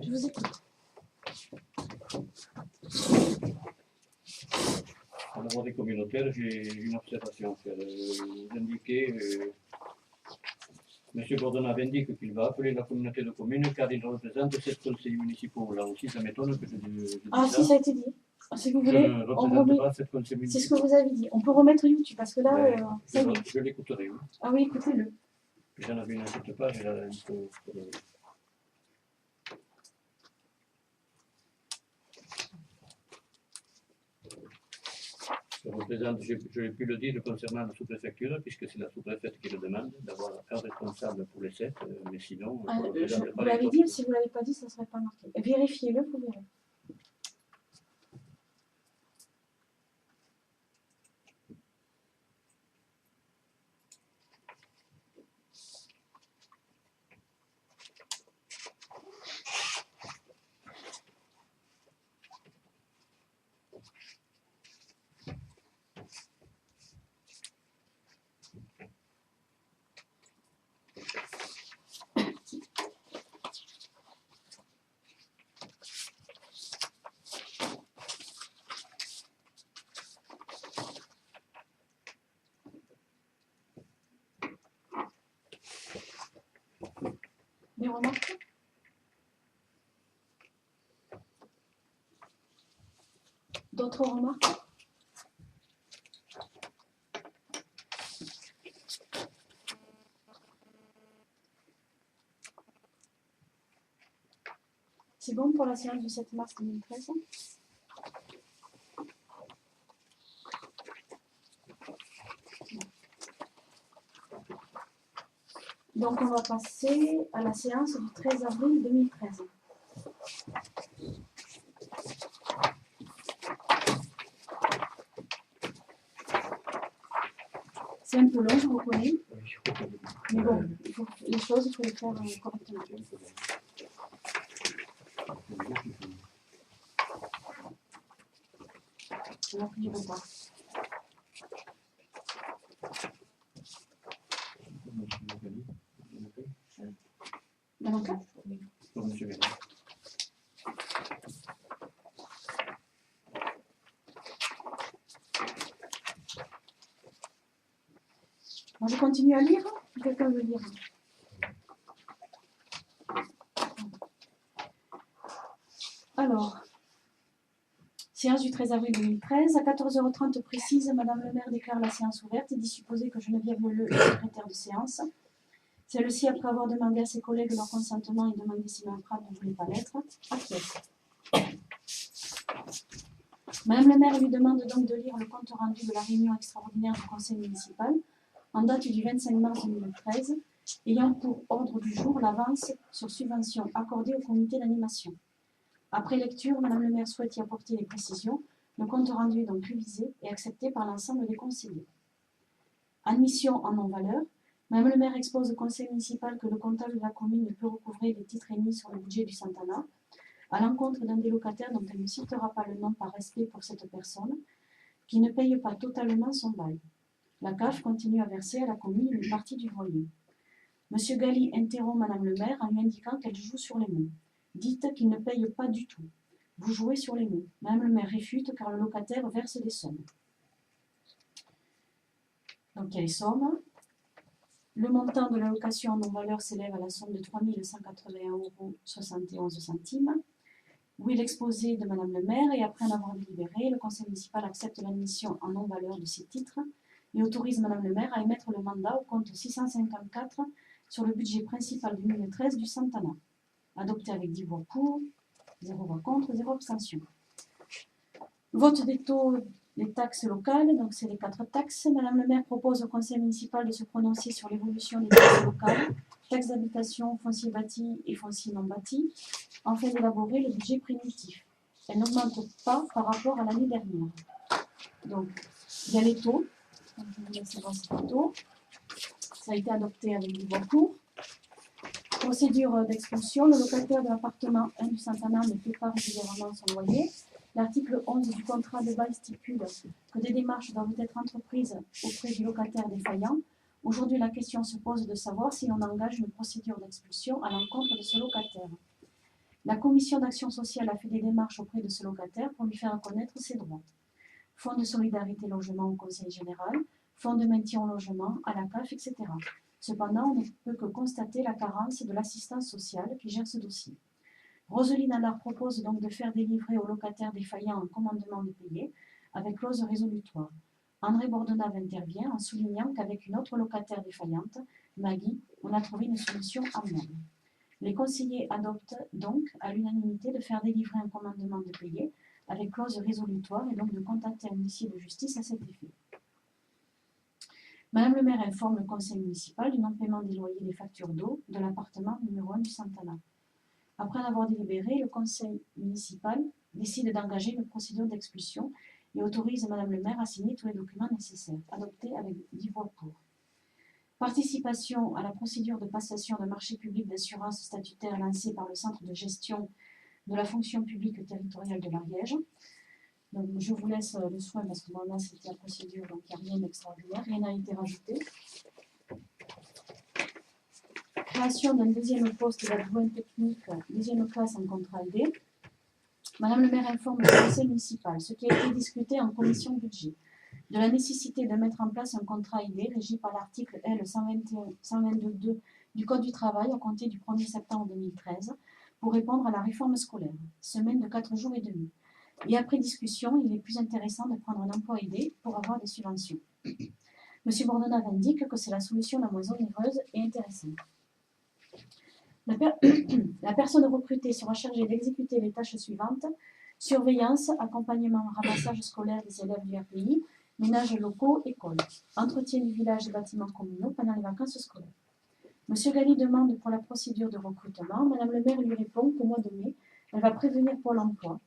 Je vous écoute. En avoir des communautaires, j'ai une observation à faire. Vous indiquez, M. Bordonnave indique qu'il va appeler la communauté de communes car il représente 7 conseillers municipaux. Là aussi, ça m'étonne que je dise Ah, si, ça a été dit. Si vous voulez, je ne on représente remet. pas 7 conseillers C'est ce municipaux. que vous avez dit. On peut remettre YouTube parce que là, ça y est. Je l'écouterai. Oui. Ah oui, écoutez-le. J'en avais une petite page, là, il faut. Je représente, je l'ai pu le dire concernant la sous-préfecture, puisque c'est la sous-préfète qui le demande, d'avoir un responsable pour les 7, mais sinon, Ah, je représente vous pas l'avez les dit, autres. si vous ne l'avez pas dit, ça ne serait pas marqué. Vérifiez-le, vous verrez. Des remarques? D'autres remarques? C'est bon pour la séance du 7 mars 2013? Donc on va passer à la séance du 13 avril 2013. C'est un peu long, je reconnais. Mais bon, les choses, il faut les faire correctement. On a pris du retard. L'avocat? Pour M. Gagny. Moi, je continue à lire. Quelqu'un veut lire? Alors, séance du 13 avril 2013, à 14h30 précise, Madame le maire déclare la séance ouverte et dit supposer que Geneviève Leleu est secrétaire de séance. Celle-ci, après avoir demandé à ses collègues leur consentement et demandé si Mme Pratt ne voulait pas l'être, acquiesce. Madame le maire lui demande donc de lire le compte rendu de la réunion extraordinaire du conseil municipal en date du 25 mars 2013, ayant pour ordre du jour l'avance sur subvention accordée au comité d'animation. Après lecture, Madame le maire souhaite y apporter les précisions. Le compte rendu est donc révisé et accepté par l'ensemble des conseillers. Admission en non-valeur. Madame le maire expose au conseil municipal que le comptable de la commune ne peut recouvrer les titres émis sur le budget du Santana à l'encontre d'un des locataires dont elle ne citera pas le nom par respect pour cette personne, qui ne paye pas totalement son bail. La CAF continue à verser à la commune une partie du volume. Monsieur Galli interrompt Madame le maire en lui indiquant qu'elle joue sur les mots. Dites qu'il ne paye pas du tout. Vous jouez sur les mots. Madame le maire réfute car le locataire verse des sommes. Donc il y a les sommes. Le montant de la location en non-valeur s'élève à la somme de 3 181,71 €. Oui, l'exposé de Madame le maire et après en avoir délibéré, le conseil municipal accepte l'admission en non-valeur de ces titres et autorise Madame le maire à émettre le mandat au compte 654 sur le budget principal 2013 du Santana. Adopté avec 10 voix pour, 0 voix contre, 0 abstention. Vote des taux des taxes locales, donc c'est les 4 taxes. Madame le maire propose au conseil municipal de se prononcer sur l'évolution des taxes locales, taxes d'habitation, foncier bâti et foncier non bâti, afin d'élaborer le budget primitif. Elle n'augmente pas par rapport à l'année dernière. Donc, il y a les taux. Donc, je vous laisse voir ces taux. Ça a été adopté avec 10 voix pour. Procédure d'expulsion. Le locataire de l'appartement 1 du Santana ne paie pas régulièrement son loyer. L'article 11 du contrat de bail stipule que des démarches doivent être entreprises auprès du locataire défaillant. Aujourd'hui, la question se pose de savoir si on engage une procédure d'expulsion à l'encontre de ce locataire. La commission d'action sociale a fait des démarches auprès de ce locataire pour lui faire connaître ses droits. Fonds de solidarité logement au Conseil général, fonds de maintien au logement, à la CAF, etc. Cependant, on ne peut que constater la carence de l'assistance sociale qui gère ce dossier. Roselyne Allard propose donc de faire délivrer aux locataires défaillants un commandement de payer avec clause résolutoire. André Bordenave intervient en soulignant qu'avec une autre locataire défaillante, Maggie, on a trouvé une solution amiable. Les conseillers adoptent donc à l'unanimité de faire délivrer un commandement de payer avec clause résolutoire et donc de contacter un huissier de justice à cet effet. Madame le maire informe le conseil municipal du non-paiement des loyers et des factures d'eau de l'appartement numéro 1 du Santana. Après en avoir délibéré, le conseil municipal décide d'engager une procédure d'expulsion et autorise Madame le maire à signer tous les documents nécessaires, adoptés avec 10 voix pour. Participation à la procédure de passation de marché public d'assurance statutaire lancée par le Centre de gestion de la fonction publique territoriale de l'Ariège. Donc, je vous laisse le soin parce que moi, c'était la procédure, donc il n'y a rien d'extraordinaire, rien n'a été rajouté. Création d'un deuxième poste d'adjoint technique, deuxième classe en contrat aidé. Madame le maire informe le conseil municipal, ce qui a été discuté en commission budget, de la nécessité de mettre en place un contrat aidé régi par l'article L 122.2 du Code du travail à compter du 1er septembre 2013 pour répondre à la réforme scolaire, semaine de 4 jours et demi. Et après discussion, il est plus intéressant de prendre un emploi aidé pour avoir des subventions. Monsieur Bordenave indique que c'est la solution la moins onéreuse et intéressante. La personne recrutée sera chargée d'exécuter les tâches suivantes: surveillance, accompagnement, ramassage scolaire des élèves du RPI, ménages locaux, écoles, entretien du village et bâtiments communaux pendant les vacances scolaires. Monsieur Galli demande pour la procédure de recrutement. Madame le maire lui répond qu'au mois de mai, elle va prévenir Pôle emploi.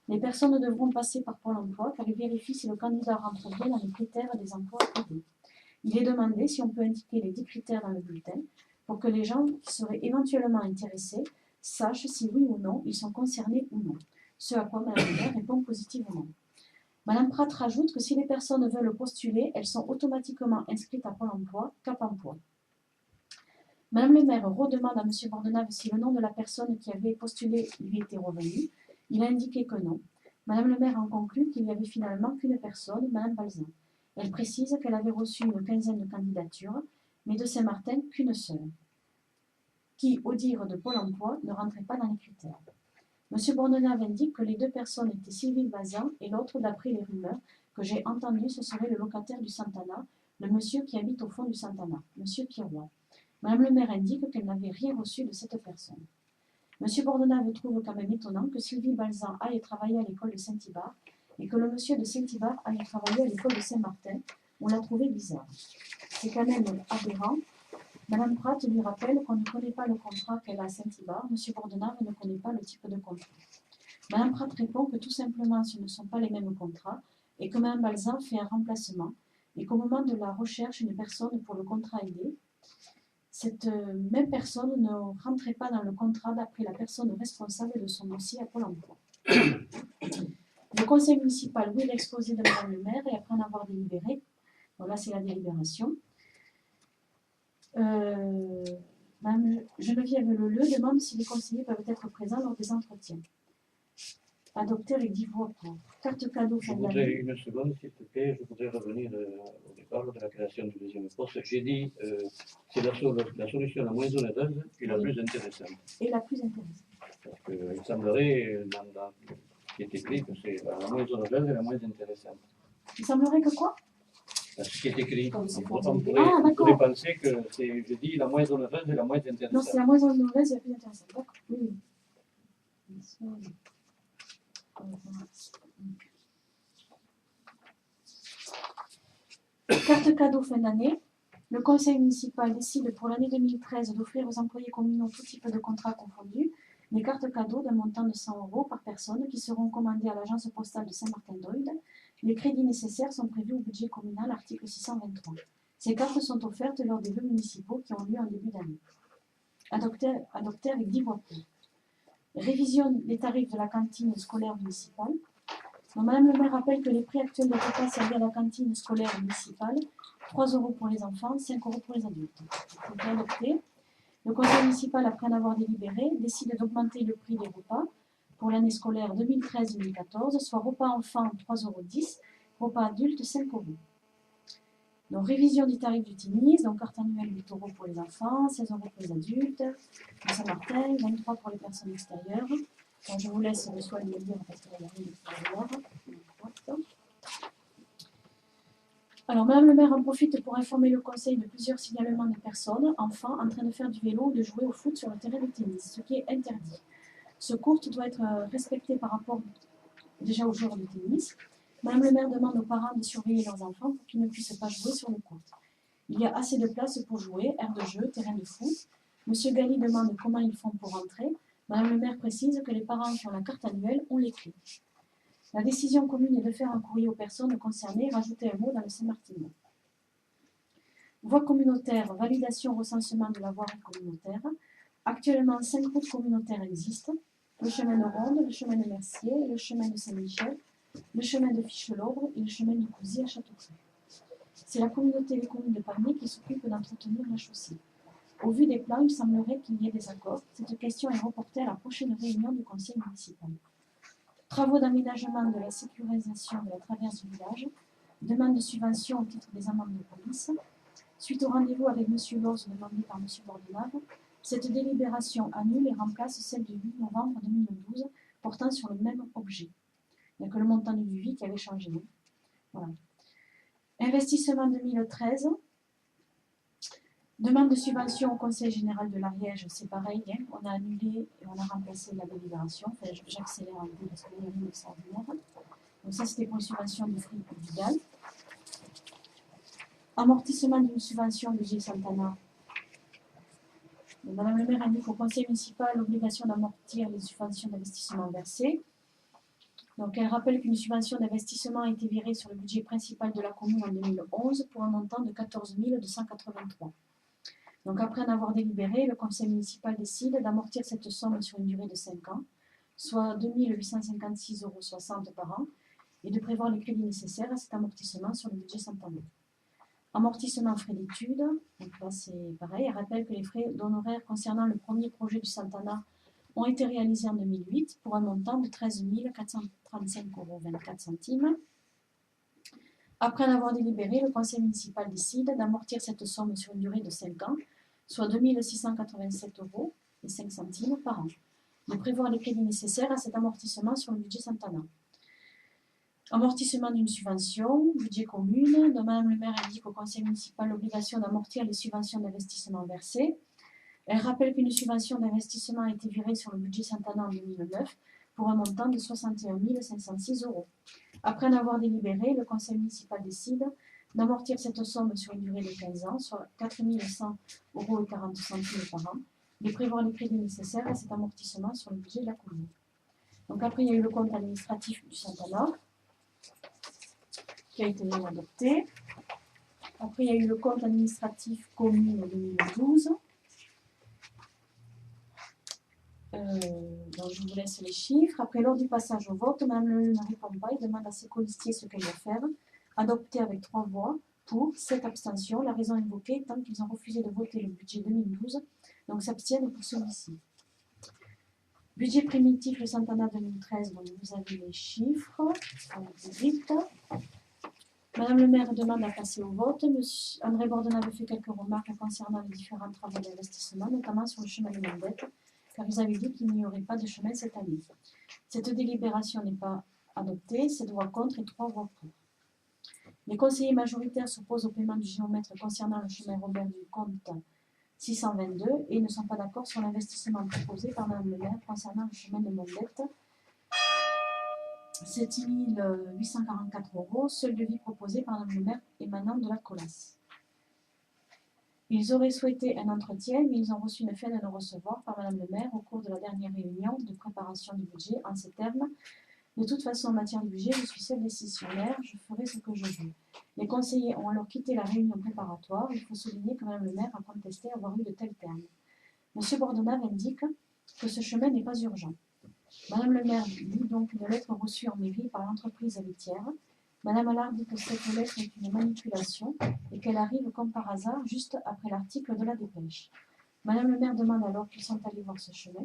Les personnes devront passer par Pôle emploi car ils vérifient si le candidat rentre bien dans les critères des emplois aidés. Il est demandé si on peut indiquer les 10 critères dans le bulletin pour que les gens qui seraient éventuellement intéressés sachent si oui ou non ils sont concernés ou non. Ce à quoi Madame le maire répond positivement. Madame Pratt rajoute que si les personnes veulent postuler, elles sont automatiquement inscrites à Pôle emploi, Cap emploi. Madame le maire redemande à Monsieur Bordenave si le nom de la personne qui avait postulé lui était revenu. Il a indiqué que non. Madame le maire en conclut qu'il n'y avait finalement qu'une personne, Madame Balzan. Elle précise qu'elle avait reçu une quinzaine de candidatures, mais de Saint-Martin qu'une seule, qui, au dire de Pôle emploi, ne rentrait pas dans les critères. Monsieur Bordenave indique que les deux personnes étaient Sylvie Bazin et l'autre, d'après les rumeurs que j'ai entendues, ce serait le locataire du Santana, le monsieur qui habite au fond du Santana, Monsieur Pierrois. Madame le maire indique qu'elle n'avait rien reçu de cette personne. Monsieur Bordenave trouve quand même étonnant que Sylvie Balzan aille travailler à l'école de Saint-Ibar et que le monsieur de Saint-Ibar aille travailler à l'école de Saint-Martin. On l'a trouvé bizarre. C'est quand même aberrant. Madame Pratt lui rappelle qu'on ne connaît pas le contrat qu'elle a à Saint-Ibar. Monsieur Bordenave ne connaît pas le type de contrat. Madame Pratt répond que tout simplement ce ne sont pas les mêmes contrats et que Madame Balzan fait un remplacement et qu'au moment de la recherche d'une personne pour le contrat aidé, cette même personne ne rentrait pas dans le contrat d'après la personne responsable de son dossier à Pôle emploi. Le conseil municipal lit l'exposé de Madame le maire et après en avoir délibéré, bon là c'est la délibération, Madame Geneviève Leleu demande si les conseillers peuvent être présents lors des entretiens. Adopté avec 10 voix pour. Carte cadeau Je fin voudrais d'année. une seconde, s'il te plaît, je voudrais revenir au départ de la création du deuxième poste. J'ai dit c'est la solution la moins onéreuse et la plus intéressante. Et la plus intéressante. Parce qu'il semblerait, dans ce qui est écrit, que c'est la moins onéreuse et la moins intéressante. Il semblerait que quoi? Dans ce qui est écrit, Comme c'est on d'accord. pourrait penser que c'est, je dis, la moins onéreuse et la moins Non, intéressante. c'est la moins onéreuse et la plus intéressante. D'accord. Oui, oui. Carte cadeau fin d'année. Le conseil municipal décide pour l'année 2013 d'offrir aux employés communaux tout type de contrats confondus des cartes cadeaux d'un montant de 100 € par personne qui seront commandées à l'agence postale de Saint-Martin-d'Oyde. Les crédits nécessaires sont prévus au budget communal, article 623. Ces cartes sont offertes lors des vœux municipaux qui ont lieu en début d'année. Adopté avec 10 voix pour. Révision des tarifs de la cantine scolaire municipale. Donc, Madame le maire rappelle que les prix actuels de repas servis à la cantine scolaire municipale, 3 € pour les enfants, 5 € pour les adultes. Donc, adopté. Le conseil municipal, après en avoir délibéré, décide d'augmenter le prix des repas pour l'année scolaire 2013-2014, soit repas enfants 3,10 €, repas adultes 5 €. Donc, révision du tarif du TINIS, donc carte annuelle 8 € pour les enfants, 16 € pour les adultes, de Saint-Martin, 23 € pour les personnes extérieures. Donc, je vous laisse le soin de le lire parce qu'il y a rien d'extérieur. Alors, Madame le maire en profite pour informer le conseil de plusieurs signalements de personnes, enfants, en train de faire du vélo ou de jouer au foot sur le terrain de tennis, ce qui est interdit. Ce court doit être respecté par rapport déjà aux joueurs de tennis. Madame le maire demande aux parents de surveiller leurs enfants pour qu'ils ne puissent pas jouer sur le court. Il y a assez de place pour jouer, aire de jeu, terrain de foot. Monsieur Galli demande comment ils font pour entrer. Madame le maire précise que les parents qui ont la carte annuelle ont les clés. La décision commune est de faire un courrier aux personnes concernées et rajouter un mot dans le Saint-Martinien. Voie communautaire, validation, recensement de la voirie communautaire. Actuellement, 5 routes communautaires existent. Le chemin de Ronde, le chemin de Mercier, le chemin de Saint-Michel, le chemin de Fiche-l'Aubre et le chemin de Cousy à Châteaucreux. C'est la communauté des communes de Pamiers qui s'occupe d'entretenir la chaussée. Au vu des plans, il semblerait qu'il y ait des accords. Cette question est reportée à la prochaine réunion du conseil municipal. Travaux d'aménagement de la sécurisation de la traverse du village. Demande de subvention au titre des amendes de police. Suite au rendez-vous avec M. Loz demandé par M. Bordenave, cette délibération annule et remplace celle du 8 novembre 2012 portant sur le même objet. Il n'y a que le montant du devis qui avait changé. Voilà. Investissement 2013. Demande de subvention au Conseil général de l'Ariège, c'est pareil. Hein. On a annulé et on a remplacé la délibération. Enfin, j'accélère un peu parce qu'il y a une extraordinaire. Donc ça, c'était pour une subvention du Free Vigal. Amortissement d'une subvention de Gilles Santana. Madame le maire indique au conseil municipal l'obligation d'amortir les subventions d'investissement versées. Donc, elle rappelle qu'une subvention d'investissement a été virée sur le budget principal de la commune en 2011 pour un montant de 14 283. Donc, après en avoir délibéré, le conseil municipal décide d'amortir cette somme sur une durée de 5 ans, soit 2 856,60 € par an, et de prévoir les crédits nécessaires à cet amortissement sur le budget Santana. Amortissement frais d'études, donc là c'est pareil, elle rappelle que les frais d'honoraires concernant le premier projet du Santana ont été réalisés en 2008 pour un montant de 13 435,24 €. Après en avoir délibéré, le conseil municipal décide d'amortir cette somme sur une durée de 5 ans, soit 2 687,05 € par an, de prévoir les crédits nécessaires à cet amortissement sur le budget Santana. Amortissement d'une subvention, budget commune, dont Madame le maire indique au conseil municipal l'obligation d'amortir les subventions d'investissement versées. Elle rappelle qu'une subvention d'investissement a été virée sur le budget Santana en 2009 pour un montant de 61 506 €. Après en avoir délibéré, le conseil municipal décide d'amortir cette somme sur une durée de 15 ans, soit 4 100,40 € par an, de prévoir les crédits nécessaires à cet amortissement sur le budget de la commune. Donc après, il y a eu le compte administratif du Santana, qui a été adopté. Après, il y a eu le compte administratif commune 2012. Donc, je vous laisse les chiffres. Après, lors du passage au vote, Mme le ne répond pas. Il demande à ses colistiers ce qu'elle doit faire. Adopté avec 3 voix pour, 7 abstentions. La raison invoquée étant qu'ils ont refusé de voter le budget 2012, donc s'abstiennent pour celui-ci. Budget primitif, le Santana 2013, donc vous avez les chiffres. Vite. Madame le maire demande à passer au vote. Monsieur André Bordenave fait quelques remarques concernant les différents travaux d'investissement, notamment sur le chemin de Mondette, car vous avez dit qu'il n'y aurait pas de chemin cette année. Cette délibération n'est pas adoptée, 7 voix contre et 3 voix pour. Les conseillers majoritaires s'opposent au paiement du géomètre concernant le chemin Robert du Comte 622 et ne sont pas d'accord sur l'investissement proposé par Madame le maire concernant le chemin de Mondette. 7 844 €, seul devis proposé par Madame le maire émanant de la Colasse. Ils auraient souhaité un entretien, mais ils ont reçu une fin de non-recevoir par Madame le maire au cours de la dernière réunion de préparation du budget en ces termes. De toute façon, en matière de budget, je suis seule décisionnaire, je ferai ce que je veux. Les conseillers ont alors quitté la réunion préparatoire. Il faut souligner que Madame le maire a contesté avoir eu de tels termes. Monsieur Bordenave indique que ce chemin n'est pas urgent. Madame le maire lit donc une lettre reçue en mairie par l'entreprise laitière. Madame Allard dit que cette lettre est une manipulation et qu'elle arrive comme par hasard juste après l'article de la dépêche. Madame le maire demande alors qu'ils sont allés voir ce chemin.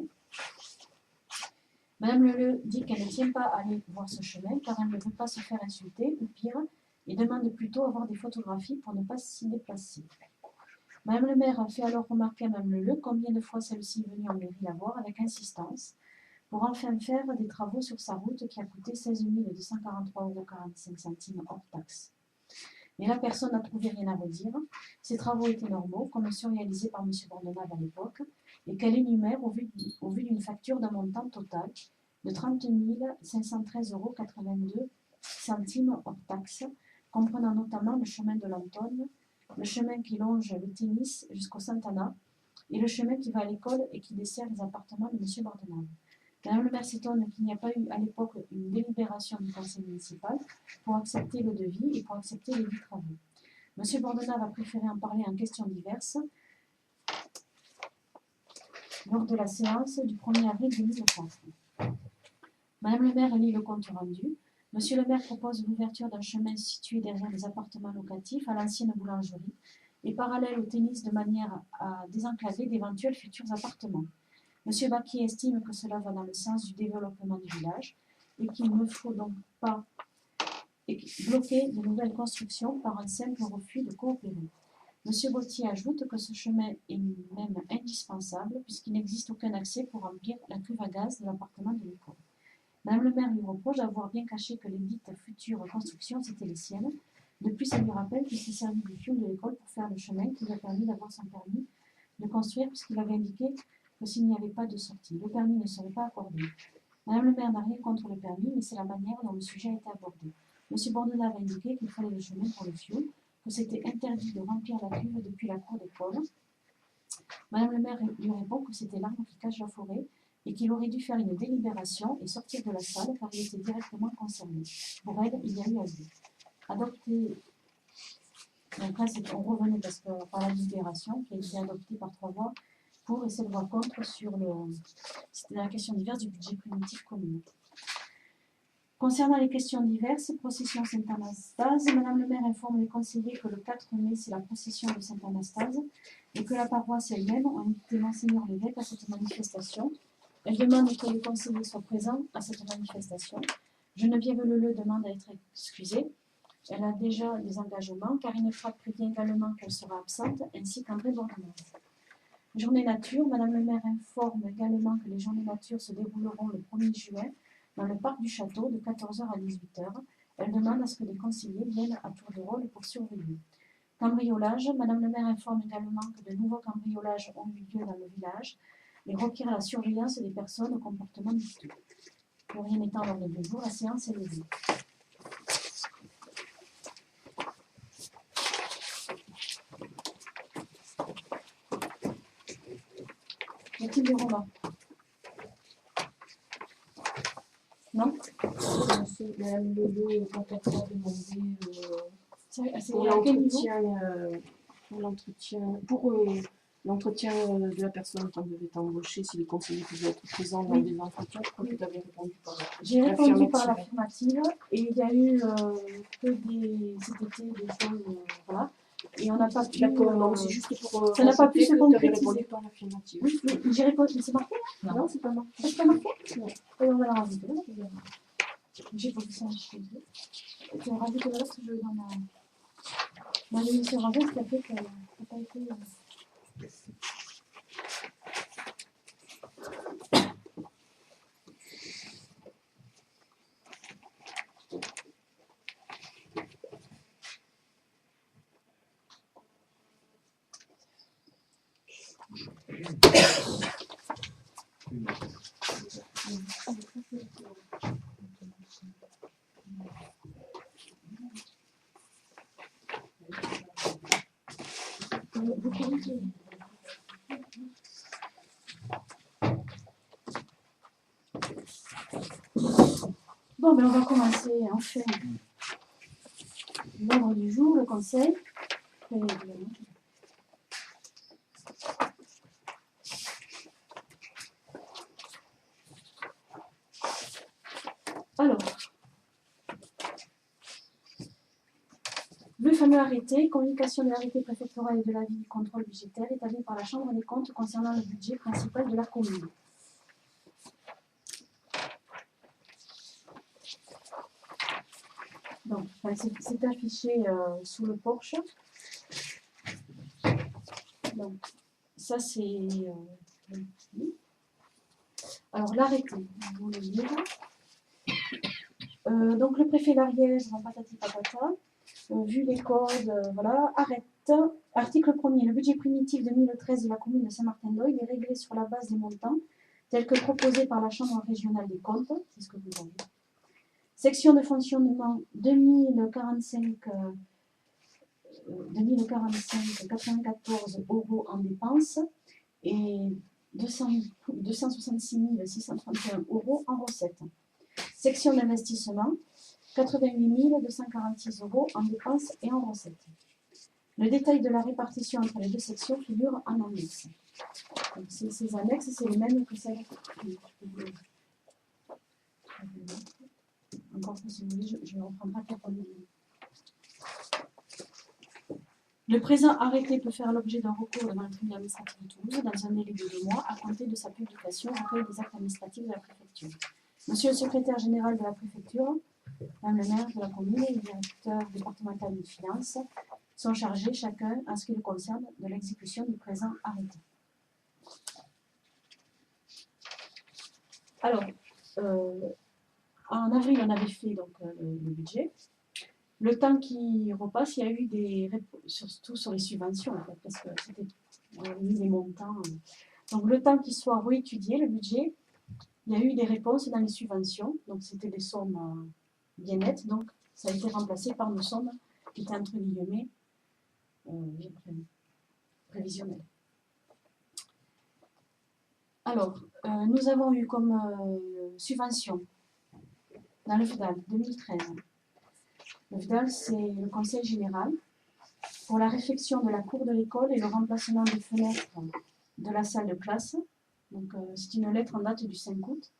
Madame Leleu dit qu'elle ne tient pas à aller voir ce chemin car elle ne veut pas se faire insulter ou pire, et demande plutôt à avoir des photographies pour ne pas s'y déplacer. Madame le maire fait alors remarquer à Madame Leleu combien de fois celle-ci est venue en mairie la voir avec insistance pour enfin faire des travaux sur sa route qui a coûté 16 243,45 € hors taxe. Mais la personne n'a trouvé rien à redire. Ces travaux étaient normaux, comme ceux réalisés par M. Bordenave à l'époque, et qu'elle énumère au vu d'une facture d'un montant total de 30 513,82 € hors taxe, comprenant notamment le chemin de l'Antonne, le chemin qui longe le tennis jusqu'au Santana, et le chemin qui va à l'école et qui dessert les appartements de M. Bordenave. Madame le maire s'étonne qu'il n'y a pas eu à l'époque une délibération du conseil municipal pour accepter le devis et pour accepter les 10 travaux. M. Bordenave a préféré en parler en questions diverses lors de la séance du 1er avril 2004. Madame le maire lit le compte rendu. Monsieur le maire propose l'ouverture d'un chemin situé derrière les appartements locatifs à l'ancienne boulangerie et parallèle au tennis de manière à désenclaver d'éventuels futurs appartements. Monsieur Baquier estime que cela va dans le sens du développement du village et qu'il ne faut donc pas bloquer de nouvelles constructions par un simple refus de coopérer. Monsieur Gauthier ajoute que ce chemin est même indispensable puisqu'il n'existe aucun accès pour remplir la cuve à gaz de l'appartement de l'école. Madame le maire lui reproche d'avoir bien caché que les dites futures constructions c'étaient les siennes. De plus, elle lui rappelle qu'il s'est servi du fioul de l'école pour faire le chemin qui lui a permis d'avoir son permis de construire puisqu'il avait indiqué que s'il n'y avait pas de sortie, le permis ne serait pas accordé. Madame le maire n'a rien contre le permis, mais c'est la manière dont le sujet a été abordé. Monsieur Bordenave a indiqué qu'il fallait le chemin pour le fioul, que c'était interdit de remplir la cuve depuis la cour d'école. Madame le maire lui répond que c'était l'arbre qui cache la forêt et qu'il aurait dû faire une délibération et sortir de la salle car il était directement concerné. Pour elle, il y a eu abus. Adopté, donc là on revenait parce que, par la délibération qui a été adoptée par 3 voix pour et 7 voix contre sur c'était la question diverse du budget primitif commun. Concernant les questions diverses, procession Saint-Anastase, Madame le maire informe les conseillers que le 4 mai, c'est la procession de Saint-Anastase et que la paroisse elle-même a invité Monseigneur l'évêque à cette manifestation. Elle demande que les conseillers soient présents à cette manifestation. Geneviève Leleu demande à être excusée. Elle a déjà des engagements. Karine Frappe prévient également qu'elle sera absente, ainsi qu'André Bordenave. Journée nature, Madame le maire informe également que les journées nature se dérouleront le 1er juin dans le parc du château de 14 h à 18 h. Elle demande à ce que les conseillers viennent à tour de rôle pour surveiller. Cambriolage, Madame le maire informe également que de nouveaux cambriolages ont eu lieu dans le village et requiert la surveillance des personnes au comportement douteux. Plus rien n'étant à l'ordre du jour, la séance est levée. Y a-t-il des romans? Non? Madame Leleu, quand elle a demandé pour l'entretien de la personne qu'on devait embaucher, si les conseillers pouvaient être présents dans des entretiens, je crois que tu avais répondu par l'affirmative. J'ai répondu par l'affirmative et il y a eu que cet été des choses, voilà. Et on n'a pas pu. D'accord, non, c'est juste pour. Ça n'a pas pu se concrétiser. Répondu par l'affirmative. Oui, mais j'ai répondu, mais c'est marqué là? Non, c'est pas marqué. C'est pas marqué? Non. Et on va la rajouter. J'ai pas vu ça, je suis désolée. Je vais rajouter là parce que je vais dans ma émission avant, ce qui a fait que ça n'a pas été. Bon, ben on va commencer enfin l'ordre du jour, le conseil. Alors, le fameux fameux arrêté, communication de l'arrêté préfectoral et de l'avis du contrôle budgétaire établi par la Chambre des comptes concernant le budget principal de la commune. Donc, c'est affiché sous le porche. Donc, ça c'est... alors, l'arrêté, vous le lire. Donc, le préfet d'Ariège, patati patata, vu les codes, voilà, arrête. Article 1er, le budget primitif 2013 de la commune de Saint-Martin-d'Oye est réglé sur la base des montants tels que proposés par la Chambre régionale des comptes, c'est ce que vous avez. Section de fonctionnement 2045,94 € en dépenses et 266 631 € en recettes. Section d'investissement 88 246 € en dépenses et en recettes. Le détail de la répartition entre les deux sections figure en annexe. Donc, ces annexes, c'est les mêmes que celles encore plus, si vous voulez, je ne reprends pas pour le Le présent arrêté peut faire l'objet d'un recours devant le tribunal administratif de Toulouse dans un délai de 2 mois à compter de sa publication au recueil des actes administratifs de la préfecture. Monsieur le secrétaire général de la préfecture, Madame le maire de la commune et le directeur départemental des finances sont chargés chacun, en ce qui le concerne, de l'exécution du présent arrêté. Alors, en avril, on avait fait donc, le budget. Le temps qui repasse, il y a eu des surtout sur les subventions, en fait, parce que c'était on a mis les montants. Donc, le temps qu'il soit réétudié, le budget, il y a eu des réponses dans les subventions. Donc, c'était des sommes bien nettes. Donc, ça a été remplacé par nos sommes qui étaient entre guillemets prévisionnelles. Alors, nous avons eu comme subvention dans le FDAL 2013. Le FDAL, c'est le conseil général pour la réfection de la cour de l'école et le remplacement des fenêtres de la salle de classe. Donc, c'est une lettre en date du 5 août.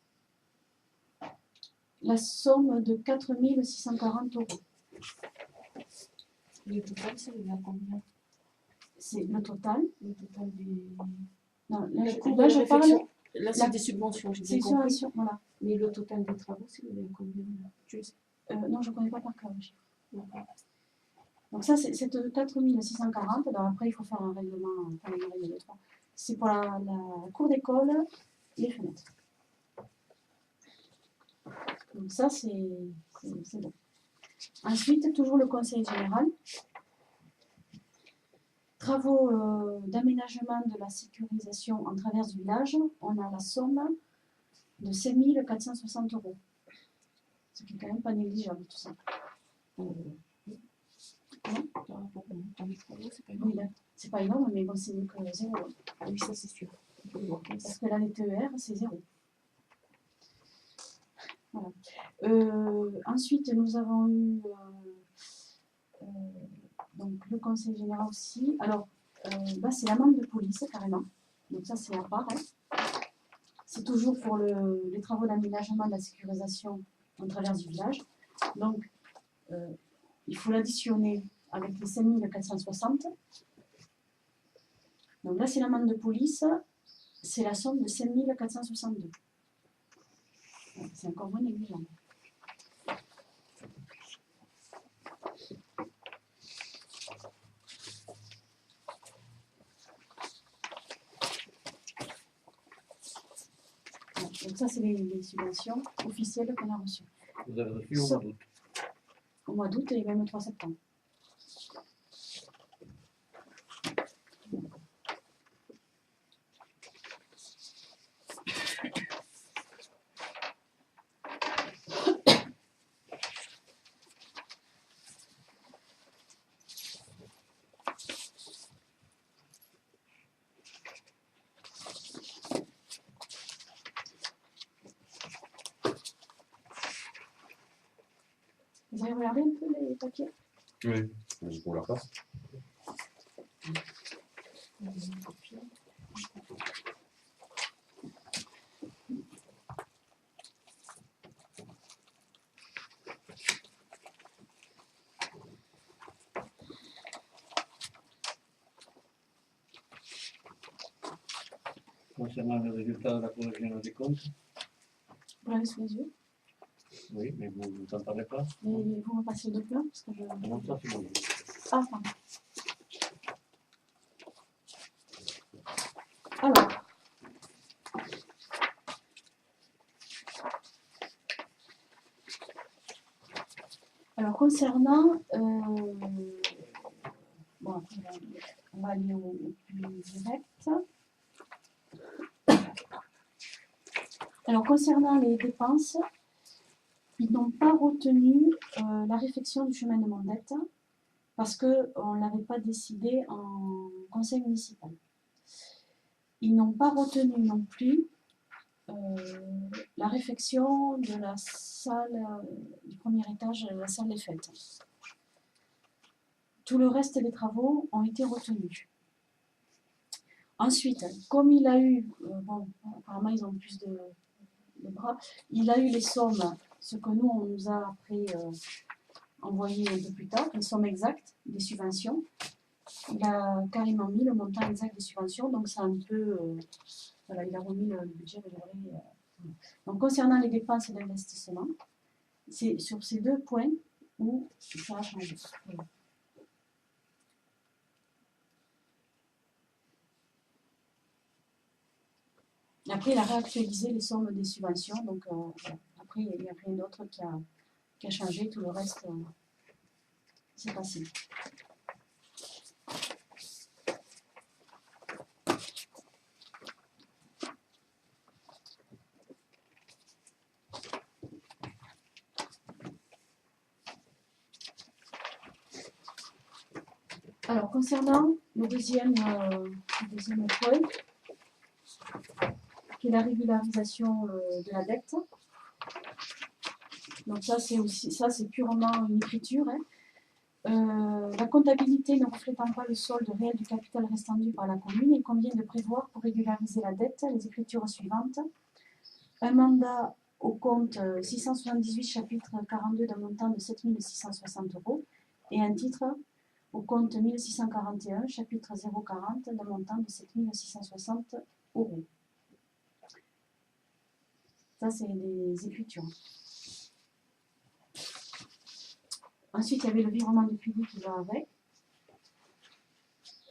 La somme de 4 640 €. Le total, c'est à combien? C'est le total. Le total des... Non, là, je parle... Là, c'est des subventions, j'ai bien C'est compris. subvention, voilà. Mais le total des travaux, c'est à combien? Tu sais. Non, je ne connais pas par cœur le chiffre. Donc ça, c'est 4 640. Alors après, il faut faire un règlement, c'est pour la cour d'école, les fenêtres. Donc ça, c'est bon. Ensuite, toujours le conseil général. Travaux d'aménagement de la sécurisation en travers du village, on a la somme de 5 460 €. Ce qui est quand même pas négligeable, tout ça. Oui, c'est pas énorme, mais bon, c'est mieux que 0. Oui, ça c'est sûr. Parce que là, les TER, c'est 0. Voilà. Ensuite, nous avons eu donc, le conseil général aussi. Alors, là, c'est l'amende de police, carrément. Donc ça, c'est à part. Hein. C'est toujours pour les travaux d'aménagement de la sécurisation en travers du village. Donc, il faut l'additionner avec les 5 460. Donc là, c'est l'amende de police. C'est la somme de 5 462. C'est encore moins négligeable. Donc ça, c'est les subventions officielles qu'on a reçues. Vous avez reçu au mois d'août. Au mois d'août et même au 3 septembre. Vous avez regardé un peu les papiers? Oui, pour la passe. concernant le résultat de la Cour générale des comptes. Vous l'avez sous les yeux. Oui, mais vous n'en parlez pas. Et vous me passez le document parce que je... Non, ça c'est bon. Ah, pardon. Alors, concernant, bon, après, on va aller au plus direct. Alors, concernant les dépenses, ils n'ont pas retenu la réfection du chemin de Mondette parce qu'on ne l'avait pas décidé en conseil municipal. Ils n'ont pas retenu non plus la réfection de la salle du premier étage, la salle des fêtes. Tout le reste des travaux ont été retenus. Ensuite, comme il a eu, bon, apparemment ils ont plus de bras, il a eu les sommes, ce que nous on nous a après envoyé un peu plus tard, les sommes exactes des subventions. Il a carrément mis le montant exact des subventions, donc c'est un peu, voilà, il a remis le budget réservé. Donc concernant les dépenses d'investissement, c'est sur ces deux points où ça a changé. Voilà. Après, il a réactualisé les sommes des subventions, donc voilà. Après, il n'y a rien d'autre qui a changé, tout le reste, c'est passé. Alors, concernant le deuxième point, qui est la régularisation de la dette. Donc ça, c'est purement une écriture. Hein. La comptabilité ne reflétant pas le solde réel du capital restant dû par la commune, il convient de prévoir pour régulariser la dette les écritures suivantes. Un mandat au compte 678, chapitre 42 d'un montant de 7 660 € et un titre au compte 1641, chapitre 040 d'un montant de 7 660 €. Ça, c'est des écritures. Ensuite, il y avait le virement de crédit qui va avec.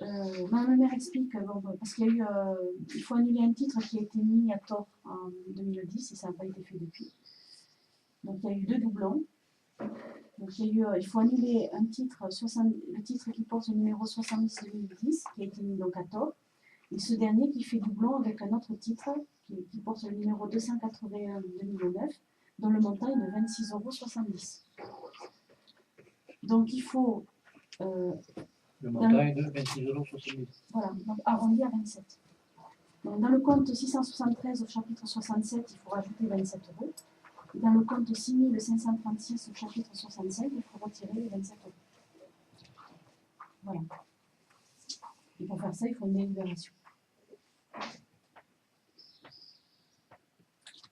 Madame la maire explique, bon, parce qu'il y a eu, il faut annuler un titre qui a été mis à tort en 2010 et ça n'a pas été fait depuis. Donc il y a eu 2 doublons. Donc il faut annuler un titre, le titre qui porte le numéro 70-2010, qui a été mis donc à tort, et ce dernier qui fait doublon avec un autre titre qui porte le numéro 281-2009, dont le montant est de 26,70 €. Donc il faut... le montant est de 26,70 €. Voilà, donc arrondi à 27. Donc, dans le compte 673 au chapitre 67, il faut rajouter 27 €. Et dans le compte 6536 au chapitre 65, il faut retirer les 27 €. Voilà. Et pour faire ça, il faut une délibération.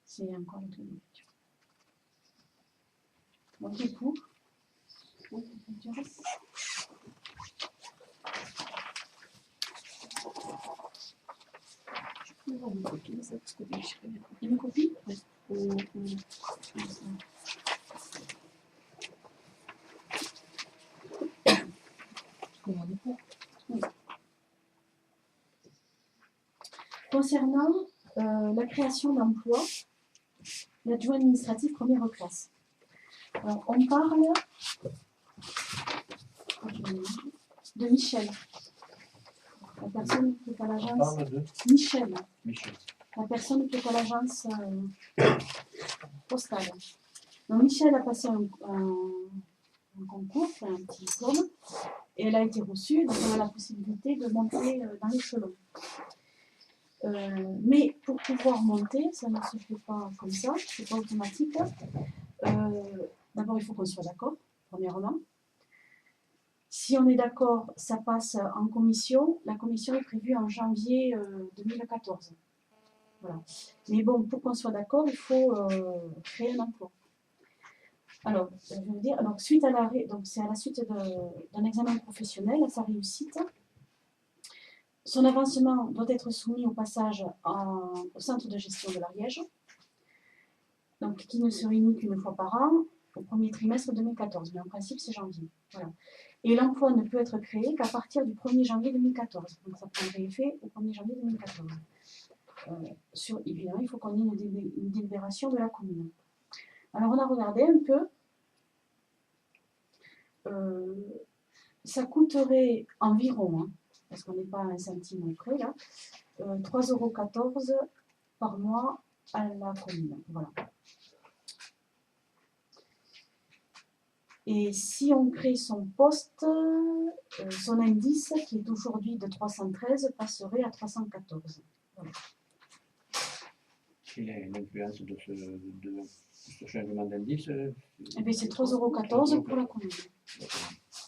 C'est encore une délibération. Donc, qui est pour? Une copie, ça, parce que je sais pas. Une copie? Oui. Concernant la création d'emplois, l'adjoint administratif première classe. Alors, on parle de Michel, la personne qui est à On l'agence. parle de Michel, Michel. la personne qui est à l'agence postale. Donc Michel a passé un concours, un petit diplôme, et elle a été reçue, donc on a la possibilité de monter dans l'échelon. Mais pour pouvoir monter, ça ne se fait pas comme ça, c'est pas automatique. D'abord, il faut qu'on soit d'accord, premièrement. Si on est d'accord, ça passe en commission. La commission est prévue en janvier 2014. Voilà. Mais bon, pour qu'on soit d'accord, il faut créer un emploi. Alors, je veux dire, donc suite à donc c'est à la suite d'un examen professionnel, à sa réussite. Son avancement doit être soumis au passage au centre de gestion de l'Ariège, donc qui ne se réunit qu'une fois par an, au premier trimestre 2014, mais en principe c'est janvier. Voilà. Et l'emploi ne peut être créé qu'à partir du 1er janvier 2014, donc ça prendrait effet au 1er janvier 2014. Évidemment, il faut qu'on ait une délibération de la commune. Alors on a regardé un peu, ça coûterait environ, hein, parce qu'on n'est pas à un centime près là, 3,14 € par mois à la commune. Voilà. Et si on crée son poste, son indice, qui est aujourd'hui de 313, passerait à 314. Voilà. Il y a une influence de ce changement d'indice. Eh bien, c'est 3,14 € pour la commune.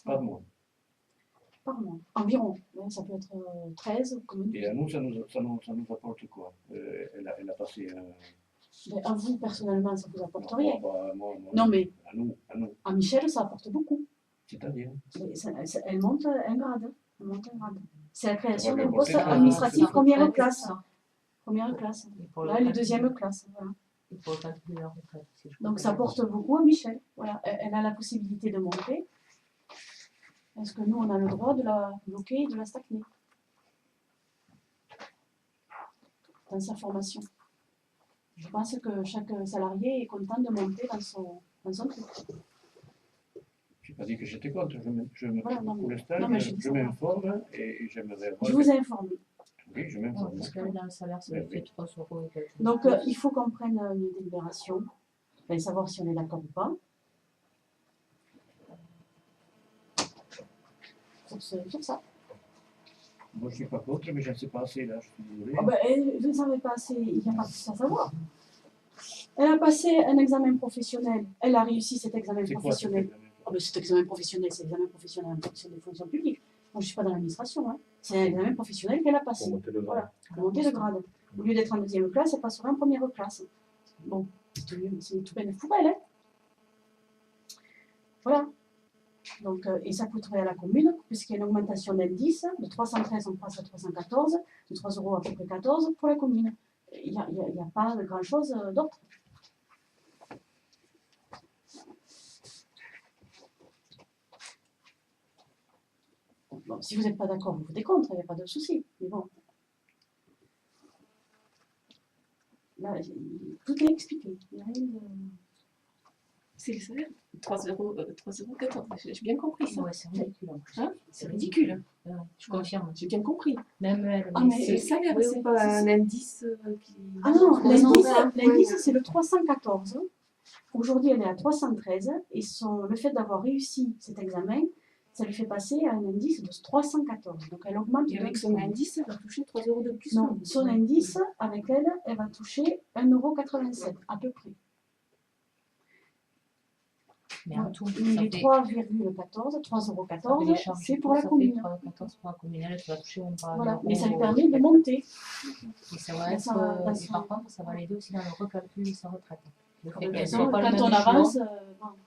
Par mois. Par mois. Environ. Ça peut être 13 communes. Et à nous, ça nous apporte quoi? Elle a passé un. Mais à vous, personnellement, ça ne vous apporte rien. Moi, Non, mais à nous. à Michel, ça apporte beaucoup. C'est-à-dire Elle monte un grade. C'est la création Ça va d'un poste augmenter, administratif ça. première classe. Première classe. Et pour Là, le elle est deuxième classe. Voilà. Il faut calculer leur retraite. Donc ça apporte beaucoup à Michel. Voilà. Elle a la possibilité de monter. Est-ce que nous, on a le droit de la bloquer et de la stagner dans sa formation? Je pense que chaque salarié est content de monter dans son truc. Je n'ai pas dit que j'étais contre. Voilà, non, pour l'instant, non, mais je m'informe et j'aimerais avoir. Je vous ai informé. Oui, je m'informe. Parce que dans le salaire, ça fait 3 € et quelques. Donc, il faut qu'on prenne une délibération, savoir si on est d'accord ou pas. Sur ça. Moi, je ne suis pas contre, mais je ne sais pas assez là, je suis désolé. Oh ben, vous ne savez pas assez, il n'y a pas plus à savoir. Elle a passé un examen professionnel, elle a réussi cet examen C'est quoi professionnel. cet examen? Oh ben, cet examen professionnel, c'est l'examen professionnel en fonction des fonctions publiques. Moi, je ne suis pas dans l'administration. Hein. C'est un examen professionnel qu'elle a passé. Pour monter le grade. Voilà, pour monter le grade. Au lieu d'être en deuxième classe, elle passerait en première classe. Bon, c'est une tout peine pour elle. Hein. Voilà. Donc, et ça coûterait à la commune, puisqu'il y a une augmentation d'indice, de 313 on passe à 314, de 3 € à peu près 14 pour la commune. Il n'y a pas de grand-chose d'autre. Bon, si vous n'êtes pas d'accord, vous votez contre, il n'y a pas de souci. Mais bon. Là, tout est expliqué. Il n'y a rien de... C'est le salaire 3,14 €. J'ai bien compris ça. Ouais, c'est ridicule. Hein, c'est ridicule. Je confirme. J'ai bien compris. Même elle. Ah, mais C'est le salaire, oui, c'est oui, pas un indice qui. Ah non, l'indice, l'indice c'est le 314. Aujourd'hui, elle est à 313 et le fait d'avoir réussi cet examen, ça lui fait passer à un indice de 314. Donc elle augmente. Et avec son indice, elle va toucher 3 € de plus. Non, son indice, avec elle va toucher 1,87 € à peu près. Mais en tout, Mais ça les fait. 3,14, 3,14 €, c'est pour la commune. 3,14 € pour la commune. Elle va toucher on parle. Voilà, mais ça lui permet de monter. Et ça va être. Et par contre, ça va l'aider aussi dans le recalcul de sa retraite. Le fait qu'elle soit pas le Quand on même avance, échelon.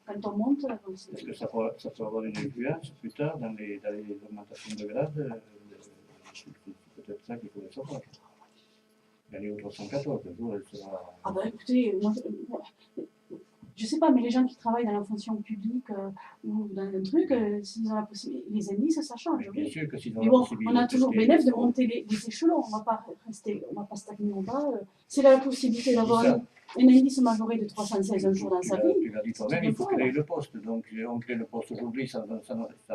quand on monte, Est-ce que ça peut avoir une influence plus tard dans les augmentations de grade? C'est peut-être ça qu'il faudrait savoir. Gagner au 314, le jour, elle sera. ah bah écoutez, moi, je sais pas, mais les gens qui travaillent dans la fonction publique ou dans un truc, s'ils ont la possibilité, les indices, ça change. Bien Oui. sûr que s'ils ont Mais la bon, possibilité. on a toujours bénéfice de monter les échelons. On va pas stagner en bas. C'est la possibilité d'avoir un indice majoré de 316 un jour dans sa vie. Tu l'as dit toi-même, il faut créer le poste. Donc, on crée le poste aujourd'hui, ça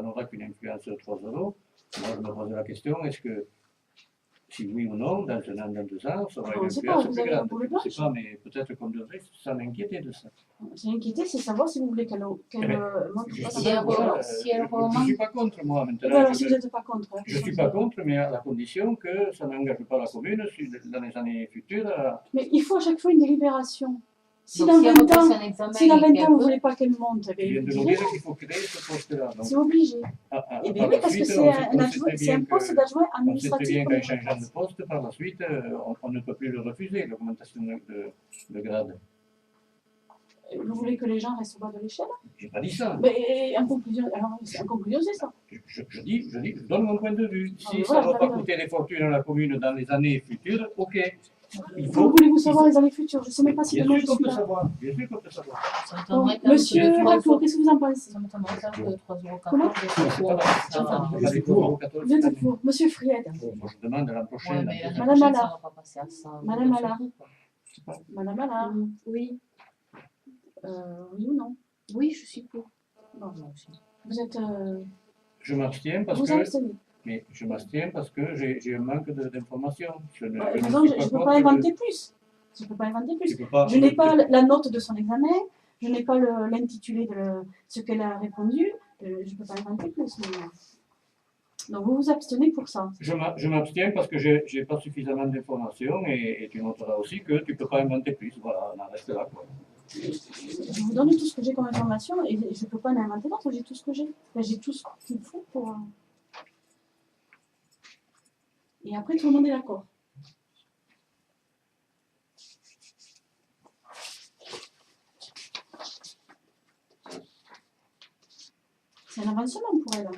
n'aura qu'une influence de 3 €. Moi, je me pose la question, est-ce que, si oui ou non, dans un an, dans 2 ans, ça aura On une ne sait pas, influence vous plus avez un grande? boule Je ne sais blanche. pas, mais peut-être qu'on devrait s'en inquiéter de ça. J'ai inquiété, c'est savoir si vous voulez qu'elle monte Si elle Je ne suis pas contre, moi, maintenant. Alors, si vous n'êtes pas contre. Je ne suis pas contre, mais à la condition que ça n'engage pas la commune dans les années futures. Mais il faut à chaque fois une délibération. Si Donc, dans si elle 20 repasse ans, un examen si dans 20 et qu'elle ans, vous ne peut- voulez pas qu'elle monte, eh Tu bien, viens de vous nous direz dire qu'il faut créer ce poste-là. Donc, c'est obligé. Eh bien oui, parce que c'est un poste d'adjoint On sait très administratif. bien qu'en comme changeant de poste, par la suite, on ne peut plus le refuser, l'augmentation de grade. Vous voulez que les gens restent au bas de l'échelle? J'ai pas dit ça. Mais en conclusion, c'est ça. Je donne mon point de vue. Ah, Si mais ça voilà, ne va vous pas avez coûter des fortunes à la commune dans les années futures, ok. Il Comment voulez-vous savoir les années futures? Je ne sais même pas si Bien demain sûr je qu'on suis peut là. savoir. Bien sûr qu'on peut savoir. Ça Bon, m'étonnerait quand même Monsieur que le Racco, qu'est-ce que vous en pensez? Ça m'étonnerait quand même que 3,14 Comment Pas des cours. Vous êtes pour Monsieur Fried. Moi, je demande l'an prochain. Ouais, mais l'année Madame prochaine, ça Allard. va pas passer à 100 Madame euros Allard. surtout, quoi. Madame Allard. Oui, Oui ou non? oui, je suis pour. Bon, vous êtes. Je m'abstiens parce Vous que. abstenez. Mais je m'abstiens parce que j'ai un manque d'informations. Je ne peux pas inventer plus. Je ne peux pas inventer plus. Tu peux pas. Je n'ai pas la note de son examen, je n'ai pas l'intitulé de ce qu'elle a répondu, je ne peux pas inventer plus. Donc vous vous abstenez pour ça. Je m'abstiens parce que je n'ai pas suffisamment d'informations et tu noteras aussi que tu ne peux pas inventer plus. Voilà, on en reste là. Quoi. Je vous donne tout ce que j'ai comme information et je ne peux pas en inventer d'autres, j'ai tout ce que j'ai. Enfin, j'ai tout ce qu'il faut pour. Et après, tout le monde est d'accord. C'est un avancement pour elle.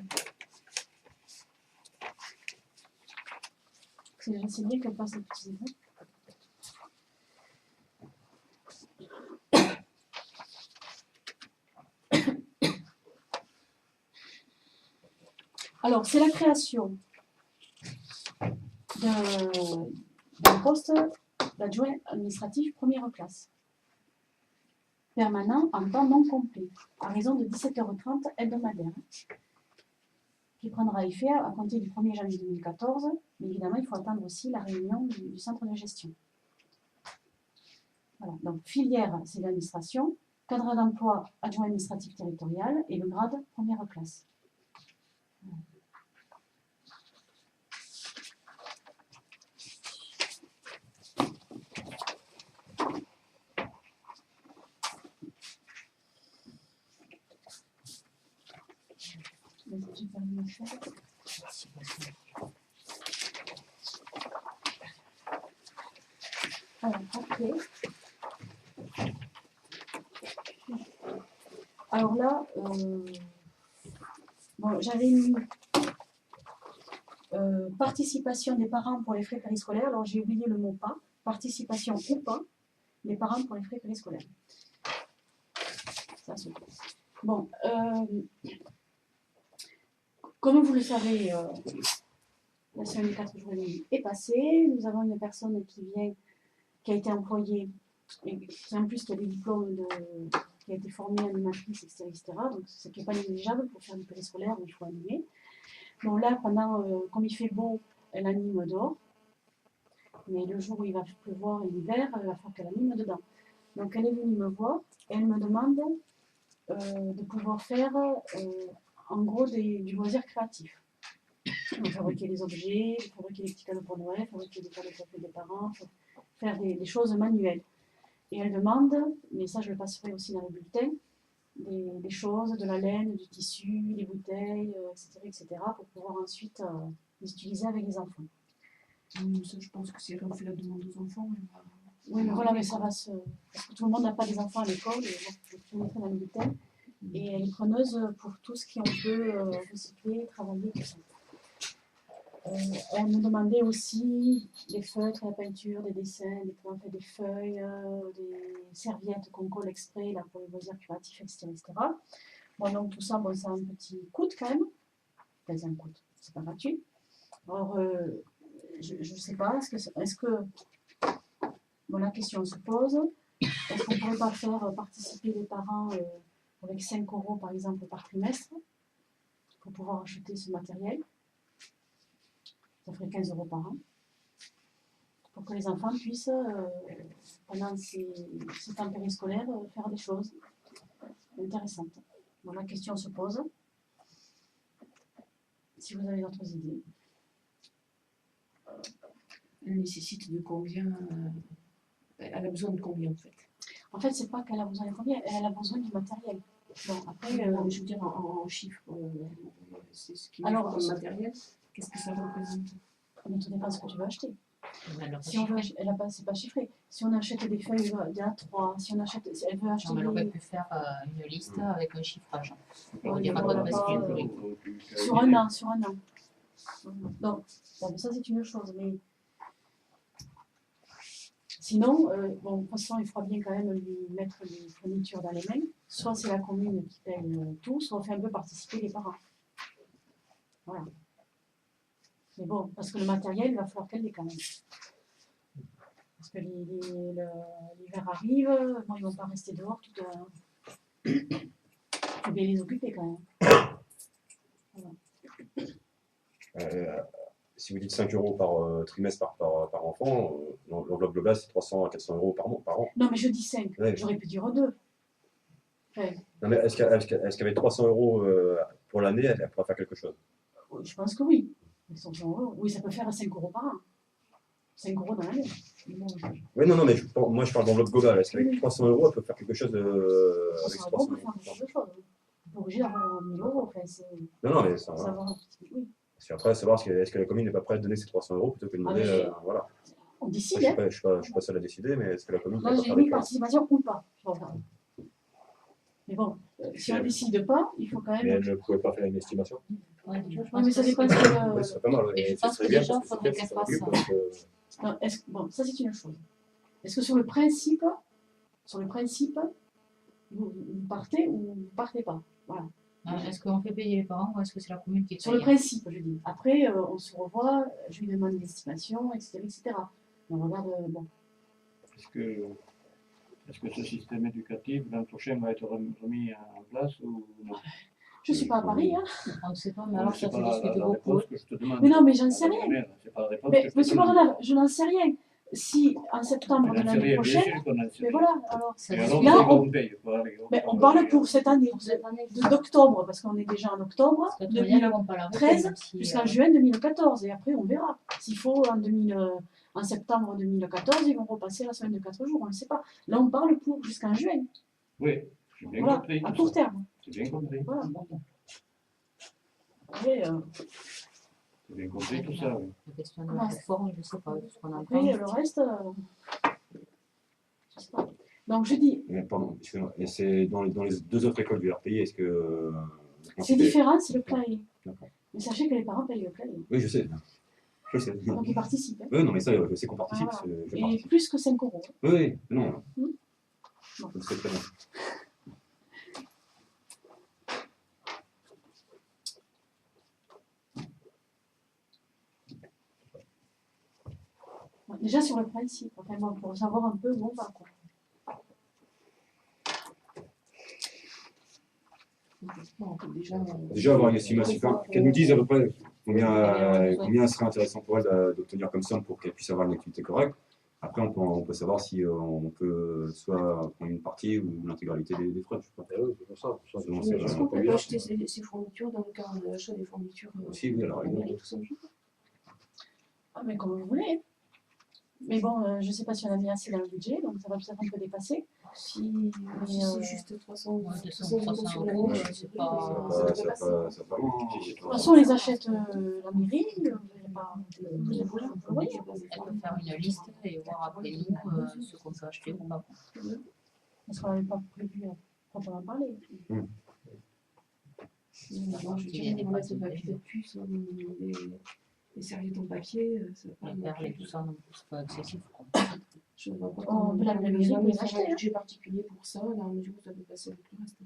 C'est bien qu'elle passe les petits états. Alors, c'est la création d'un poste d'adjoint administratif première classe, permanent en temps non complet, à raison de 17h30 hebdomadaire, qui prendra effet à compter du 1er janvier 2014, mais évidemment, il faut attendre aussi la réunion du centre de gestion. Voilà, donc filière, c'est l'administration, cadre d'emploi adjoint administratif territorial et le grade première classe. Voilà. Alors, après. Alors là, bon, j'avais mis participation des parents pour les frais périscolaires. Alors j'ai oublié le mot pas. Participation ou pas des parents pour les frais périscolaires. Ça, c'est bon. Comme vous le savez, la semaine des 4 jours et demi est passée. Nous avons une personne qui a été employée, et qui en plus qui a des diplômes qui a été formée animatrice, etc. Donc ce qui n'est pas négligeable pour faire du périscolaire où il faut animer. Donc là, comme il fait beau, elle anime dehors. Mais le jour où il va pleuvoir et l'hiver, il va falloir qu'elle anime dedans. Donc elle est venue me voir et elle me demande de pouvoir faire en gros du loisir créatif. Donc, fabriquer des objets, fabriquer des petits cadeaux pour Noël, fabriquer des cadeaux pour des parents, faire des choses manuelles. Et elle demande, mais ça je le passerai aussi dans le bulletin, des choses, de la laine, du tissu, des bouteilles, etc., pour pouvoir ensuite les utiliser avec les enfants. Ça, je pense que si on fait la demande aux enfants, oui, mais voilà, mais ça va se... Parce que tout le monde n'a pas des enfants à l'école, et bon, je le mettrai dans le bulletin. Et elle est preneuse pour tout ce qu'on peut recycler, travailler, tout ça. Elle me demandait aussi des feutres, la peinture, des dessins, des feuilles, des serviettes qu'on colle exprès là, pour les loisirs créatifs, etc., etc. Bon, donc tout ça, bon, ça a un petit coût quand même. Enfin, c'est un coût, c'est pas gratuit. Alors, je ne sais pas, est-ce que bon, la question se pose, est-ce qu'on ne pourrait pas faire participer les parents avec 5 € par exemple par trimestre pour pouvoir acheter ce matériel? Ça ferait 15 € par an, pour que les enfants puissent, pendant ces temps périscolaires, faire des choses intéressantes. Bon, la question se pose. Si vous avez d'autres idées. elle nécessite de combien elle a besoin de combien en fait? En fait, c'est pas qu'elle a besoin de combien, elle a besoin du matériel. Bon, après, je veux dire en chiffres, c'est ce qui est comme matériel. Qu'est-ce que ça représente? Mais tout dépend de ce que tu veux acheter. Si on veut, c'est pas chiffré. Si on achète des feuilles d'A3, si on achète, si elle veut acheter Non, mais elle aurait des... pu faire une liste avec un chiffrage. Ouais, Il n'y a pas de code bascule. Sur un an, sur un an. Donc, bon, ça c'est une chose, mais sinon, bon, de toute façon, il faudra bien quand même lui mettre les fournitures dans les mains. Soit c'est la commune qui paye tout, soit on fait un peu participer les parents. Voilà. Mais bon, parce que le matériel, il va falloir qu'elle l'ait quand même. Parce que l'hiver arrive, bon, ils ne vont pas rester dehors tout à l'heure. Il faut bien les occuper quand même. Voilà. Si vous dites 5 euros par trimestre par enfant, l'enveloppe globale c'est 300 à 400 euros par an. Non, mais je dis 5, Ouais. j'aurais pu dire 2. Enfin, Non, mais est-ce qu'avec 300 euros pour l'année, elle pourra faire quelque chose? je pense que oui. Ils sont 100 euros. Oui, ça peut faire 5 euros par an. 5 euros dans l'année. Bon, Oui, non, mais moi je parle d'enveloppe globale. Est-ce qu'avec 300 euros, elle peut faire quelque chose avec 300 euros, 300 on peut faire beaucoup de choses. On n'est pas obligé d'avoir 1000 euros. Enfin, c'est Non, mais ça va. savoir. Oui. Parce qu'après, savoir est-ce que la commune n'est pas prête à donner ces 300 euros plutôt que de demander. mais Voilà. On Moi, décide, je hein. ne suis pas seul à décider, mais est-ce que la commune Là, peut pas j'ai faire mis des choses? participation ou pas. Mais bon, si on ne décide pas, il faut quand Mais même. elle ne pouvait pas faire une estimation? Ouais, je Oui, pense mais ça que dépend c'est- de. Oui, ce serait pas mal. Et je ça pense serait que bien déjà, parce que faudrait c'est qu'elle bien, fasse parce que- Non, bon, ça c'est une chose. Est-ce que sur le principe, vous partez ou vous ne partez pas? Voilà. Est-ce qu'on fait payer les parents ou est-ce que c'est la commune qui Sur le paye? principe, je dis. Après, on se revoit, je lui demande une estimation, etc. On regarde, bon. Est-ce que ce système éducatif, l'an prochain, va être remis en place ou non? Je ne suis pas à Paris, hein. On ne sait pas, mais alors C'est ça se pas discute la beaucoup. réponse que je te demande. Mais non, mais j'en sais La rien. dernière, c'est pas la réponse Mais que je te monsieur demande. Morana, je n'en sais rien. Si en septembre de Mais j'en sais l'année rien, bien prochaine, sûr qu'on en sait mais rien. voilà, alors. Ça Et se alors, discute. Là, on paye. Voilà, Mais on parle pour cette année, d'octobre, parce qu'on est déjà en octobre Parce que de toute manière, ils vont pas la refaire, 2013 même si, jusqu'en juin 2014. Et après, on verra. S'il faut, en septembre 2014, ils vont repasser la semaine de 4 jours, on ne sait pas. Là, on parle pour jusqu'en juin. Oui, j'ai bien Voilà, compris. à tout court ça. terme. J'ai bien compris. Voilà. Après, J'ai bien compris tout ça, oui. La question de la réforme, je ne sais pas, ce qu'on entend. après, le reste, je sais pas. Donc, je dis, Mais pardon, excusez-moi. Et c'est dans les deux autres écoles du RPI, est-ce que. c'est différent, c'est le clavier. D'accord. Mais sachez que les parents payent le clavier. Oui, je sais. Je sais. Donc, ils participent. Hein. Oui, non, mais ça, je sais qu'on participe. Voilà. Je Et participe. plus que 5 euros. Oui, oui, non. Hmm. Je le sais très bien. Déjà sur le principe, enfin, bon, pour savoir un peu où on va. Quoi. On peut déjà Déjà avoir une estimation, qu'elle nous dise à peu près combien serait intéressant pour elle d'obtenir comme somme pour qu'elle puisse avoir une activité correcte. Après, on peut savoir si on peut soit prendre une partie ou l'intégralité des frais. Je sais pas. C'est pour ça. Selon Mais ses- est-ce qu'on peut pas acheter ces fournitures dans le cadre de l'achat des fournitures Aussi, oui, alors, à la mairie, tout ça? Ah, mais comme vous voulez. Mais bon, je ne sais pas si on a mis assez dans le budget, donc ça va peut-être un peu dépasser. Si c'est juste 300 Ouais, 200, euros sur l'année, ouais, c'est c'est pas. pas- Ça devrait ça passer. va De toute façon, on les achète la mairie. Vous n'avez pas. Elle peut faire une liste et voir après nous ce qu'on peut acheter ou pas. Parce qu'on n'avait pas prévu proprement parler. Alors, je dirais des boîtes de papier de puce, des serviettes en papier, ça va pas Les perles et tout ça, non, c'est pas excessif. Quoi. Je ne vois pas On peut la comment mairie on peut les a acheter, un budget particulier pour ça, dans la mesure où ça peut passer avec le reste.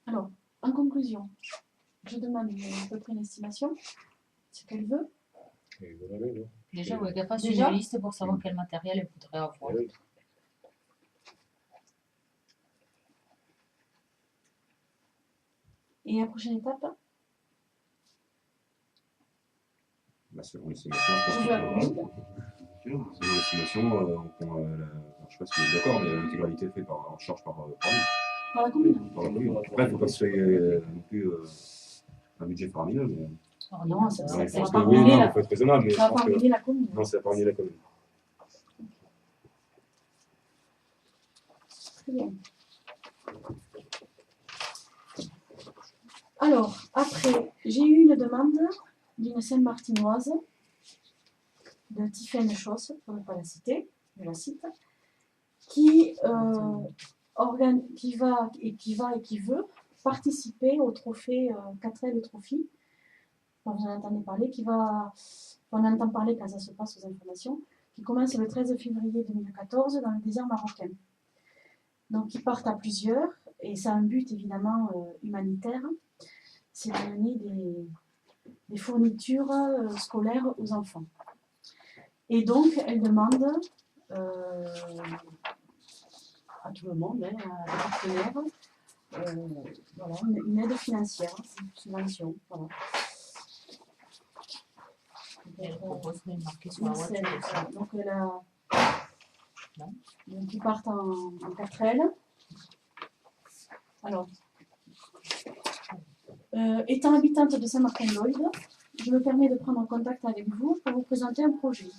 Alors, en conclusion, je demande à peu près une estimation, ce qu'elle veut. Et vous l'avez, non? Déjà, ouais, qu'elle fasse Déjà une liste pour savoir quel matériel elle voudrait avoir. Oui. Et la prochaine étape, Selon l'estimation, je pense je que veux la commune. Sûr. selon l'estimation, je ne sais pas si vous êtes d'accord, mais l'intégralité est faite en charge par nous, Par la commune. par la commune. Après, il ne faut pas que ce soit non plus un budget faramineux. Mais, Alors, Non, ça je va pense pas que oui, ruiner non, la- il faut être raisonnable, mais je ça va pense pas que ruiner la commune. non, ça va pas ruiner la commune. Très bien. Alors, après, j'ai eu une demande d'une Sainte-Martinoise, de Tiffaine Chausse, pour ne pas la citer, je la cite, qui veut participer au trophée 4L Trophy. Vous en entendez parler, on entend parler quand ça se passe aux informations, qui commence le 13 février 2014 dans le désert marocain. Donc ils partent à plusieurs, et ça a un but évidemment humanitaire, c'est de donner des fournitures scolaires aux enfants. Et donc elle demande à tout le monde, hein, à des partenaires, voilà, une aide financière, une subvention. Voilà. Elle propose de marquer sur la voiture aussi. Donc, donc ils partent en 4L. Alors, étant habitante de Saint-Martin-d'Oyde, je me permets de prendre contact avec vous pour vous présenter un projet.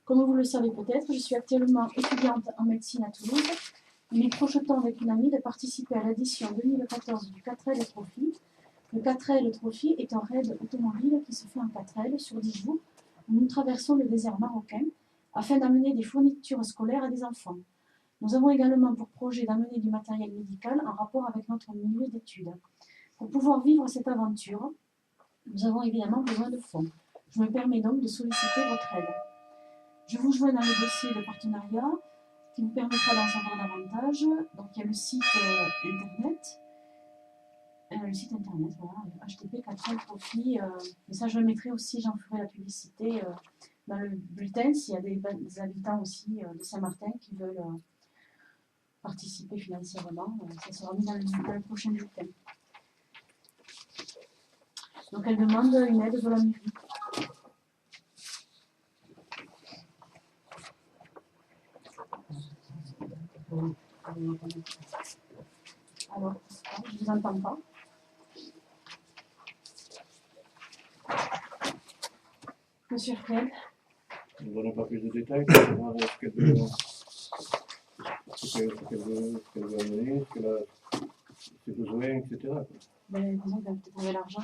Comme vous le savez peut-être, je suis actuellement étudiante en médecine à Toulouse. Nous projetons avec une amie de participer à l'édition 2014 du 4L Trophy. Le 4L Trophy est un raid automobile qui se fait en 4L sur 10 jours où nous traversons le désert marocain afin d'amener des fournitures scolaires à des enfants. Nous avons également pour projet d'amener du matériel médical en rapport avec notre milieu d'études. Pour pouvoir vivre cette aventure, nous avons évidemment besoin de fonds. Je me permets donc de solliciter votre aide. Je vous joins dans le dossier de partenariat qui vous permettra d'en savoir davantage. Donc il y a le site internet. Voilà, HTTP 4L Trophy. Mais ça, je le mettrai aussi, j'en ferai la publicité dans le bulletin s'il y a des habitants aussi de Saint-Martin qui veulent participer financièrement. Ça sera mis dans le prochain bulletin. Donc, elle demande une aide de la mairie. Alors, je ne vous entends pas. Monsieur Fred. Ne donnez pas plus de détails pour savoir ce qu'elle veut amener, ses besoins, etc. Ben, disons qu'elle a peut-être trouvé l'argent.